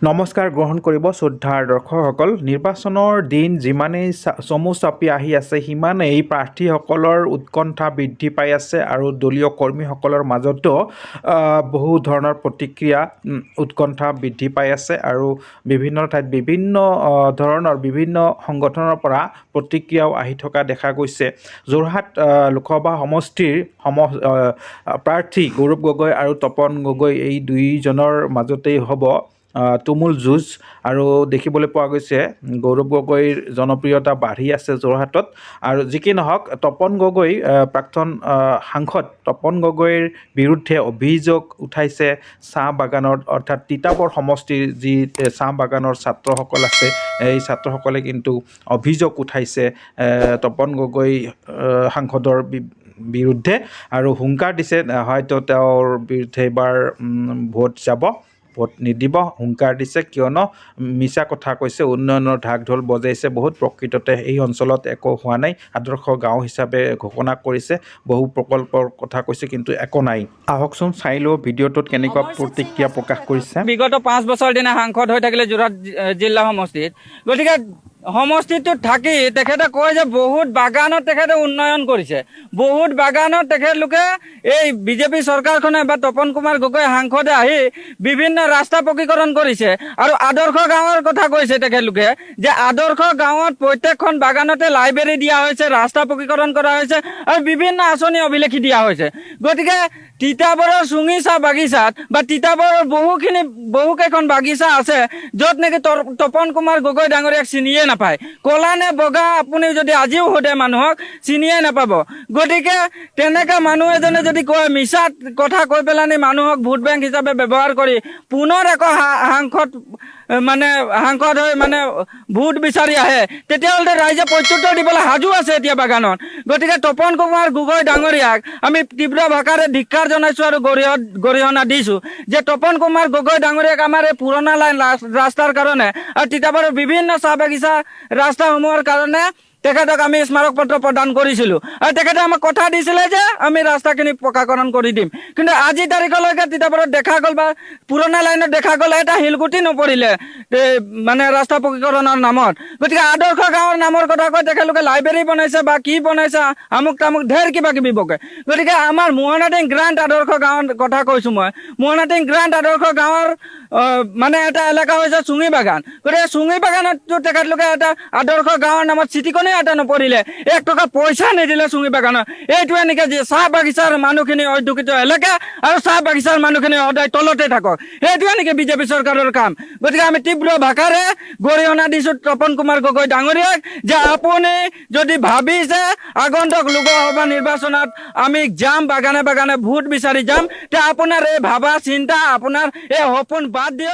নমস্কাৰ গ্ৰহণ কৰিব শ্ৰদ্ধাৰ দৰ্শকসকল। নিৰ্বাচনৰ দিন যিমানেই চমু চাপি আহি আছে সিমানেই প্ৰাৰ্থীসকলৰ উৎকণ্ঠা বৃদ্ধি পাই আছে আৰু দলীয় কৰ্মীসকলৰ মাজতো বহু ধৰণৰ প্ৰতিক্ৰিয়া উৎকণ্ঠা বৃদ্ধি পাই আছে আৰু বিভিন্ন ঠাইত বিভিন্ন ধৰণৰ বিভিন্ন সংগঠনৰ পৰা প্ৰতিক্ৰিয়াও আহি থকা দেখা গৈছে। যোৰহাট লোকসভা সমষ্টিৰ প্ৰাৰ্থী গৌৰৱ গগৈ আৰু তপন গগৈ এই দুইজনৰ মাজতেই হ'ব তুমুল যুঁজ আৰু দেখিবলৈ পোৱা গৈছে গৌৰৱ গগৈৰ জনপ্ৰিয়তা বাঢ়ি আছে যোৰহাটত। আৰু যি কি নহওক তপন গগৈ প্ৰাক্তন সাংসদ তপন গগৈৰ বিৰুদ্ধে অভিযোগ উঠাইছে চাহ বাগানৰ অৰ্থাৎ তিতাবৰ সমষ্টিৰ যি চাহ বাগানৰ ছাত্ৰসকল আছে এই ছাত্ৰসকলে কিন্তু অভিযোগ উঠাইছে তপন গগৈ সাংসদৰ বিৰুদ্ধে আৰু হুংকাৰ দিছে হয়তো তেওঁৰ বিৰুদ্ধে এইবাৰ ভোট নিদিব হুংকাৰ দিছে, কিয়নো মিছা কথা কৈছে, উন্নয়নৰ ঢাক ঢোল বজাইছে বহুত, প্ৰকৃততে এই অঞ্চলত একো হোৱা নাই, আদৰ্শ গাঁও হিচাপে ঘোষণা কৰিছে, বহু প্ৰকল্পৰ কথা কৈছে কিন্তু একো নাই। আহকচোন চাই লওঁ ভিডিঅ'টোত কেনেকুৱা প্ৰতিক্ৰিয়া প্ৰকাশ কৰিছে। বিগত 5 বছৰ দিনে সাংসদ হৈ থাকিলে যোৰহাট জিলা সমষ্টিত, গতিকে সমষ্টিটোত থাকি তেখেতে কয় যে বহুত বাগানত তেখেতে উন্নয়ন কৰিছে, বহুত বাগানত তেখেতলোকে এই বিজেপি চৰকাৰখনে বা তপন কুমাৰ গগৈ সাংসদে আহি বিভিন্ন ৰাস্তা পকীকৰণ কৰিছে আৰু আদৰ্শ গাঁৱৰ কথা কৈছে তেখেতলোকে যে আদৰ্শ গাঁৱত প্ৰত্যেকখন বাগানতে লাইব্ৰেৰী দিয়া হৈছে, ৰাস্তা পকীকৰণ কৰা হৈছে আৰু বিভিন্ন আঁচনি অভিলেখি দিয়া হৈছে। গতিকে তিতাবৰৰ চুঙি চাহ বাগিচাত বা তিতাবৰৰ বহুকেইখন বাগিচা আছে য'ত নেকি তপন কুমাৰ গগৈ ডাঙৰীয়াক চিনিয়ে নাপায়, কলা নে বগা আপুনি যদি আজিও সোধে মানুহক চিনিয়ে নাপাব। গতিকে তেনেকা মানুহ এজনে যদি কয় মিছা কথা কৈ পেলানি মানুহক ভোট বেংক হিচাপে ব্যৱহাৰ কৰি পুনৰ আকৌ সাংসদ হৈ ভোট বিচাৰি আহে, তেতিয়াহ'লে ৰাইজে প্ৰত্যুত্তৰ দিবলৈ সাজু আছে এতিয়া বাগানত। গতিকে তপন কুমাৰ গগৈ ডাঙৰীয়াক আমি তীব্ৰ ভাষাৰে ধিক্কাৰ জনাইছোঁ আৰু গৰিহণা দিছোঁ যে তপন কুমাৰ গগৈ ডাঙৰীয়াক আমাৰ এই পুৰণা লাইন ৰাস্তাৰ কাৰণে আৰু তিতাবৰৰ বিভিন্ন চাহ বাগিচা ৰাস্তাসমূহৰ কাৰণে তেখেতক আমি স্মাৰক পত্ৰ প্ৰদান কৰিছিলোঁ আৰু তেখেতে আমাক কথা দিছিলে যে আমি ৰাস্তাখিনি পকাকৰণ কৰি দিম, কিন্তু আজি তাৰিখলৈকে তিতাবৰত দেখা গ'ল বা পুৰণা লাইনত দেখা গ'ল এটা শিলগুটি নপৰিলে ৰাস্তা পকীকৰণৰ নামত। গতিকে আদৰ্শ গাঁৱৰ নামৰ কথা কৈ তেখেতলোকে লাইব্ৰেৰী বনাইছে বা কি বনাইছে আমুক তামুক ঢেৰ কিবা কিবি বকে। গতিকে আমাৰ মোহনাটিং গ্ৰাণ্ট আদৰ্শ গাঁৱৰ কথা কৈছোঁ মই, মোহনাটিং গ্ৰাণ্ট আদৰ্শ গাঁৱৰ এটা এলেকা হৈছে চুঙি বাগান। গতিকে চুঙি বাগানতো তেখেতলোকে এটা আদৰ্শ গাঁৱৰ নামত চিটিকনি এটা নপৰিলে, 1 টকা পইচা নিদিলে চুঙি বাগানত। এইটোৱে নেকি যে চাহ বাগিচাৰ মানুহখিনি অধ্যুষিত এলেকা আৰু চাহ বাগিচাৰ মানুহখিনি সদায় তলতে থাকক, সেইটোৱে নেকি বিজেপি চৰকাৰৰ কাম? গতিকে আমি তীব্ৰ ভাষাৰে গৰিহণা দিছোঁ তপন কুমাৰ গগৈ ডাঙৰীয়াক যে আপুনি যদি ভাবিছে আগন্তুক লোকসভা নিৰ্বাচনত আমি যাম বাগানে বাগানে ভোট বিচাৰি যাম, তে আপোনাৰ এই ভাবা চিন্তা আপোনাৰ এই সপোন বাদ দিয়ক।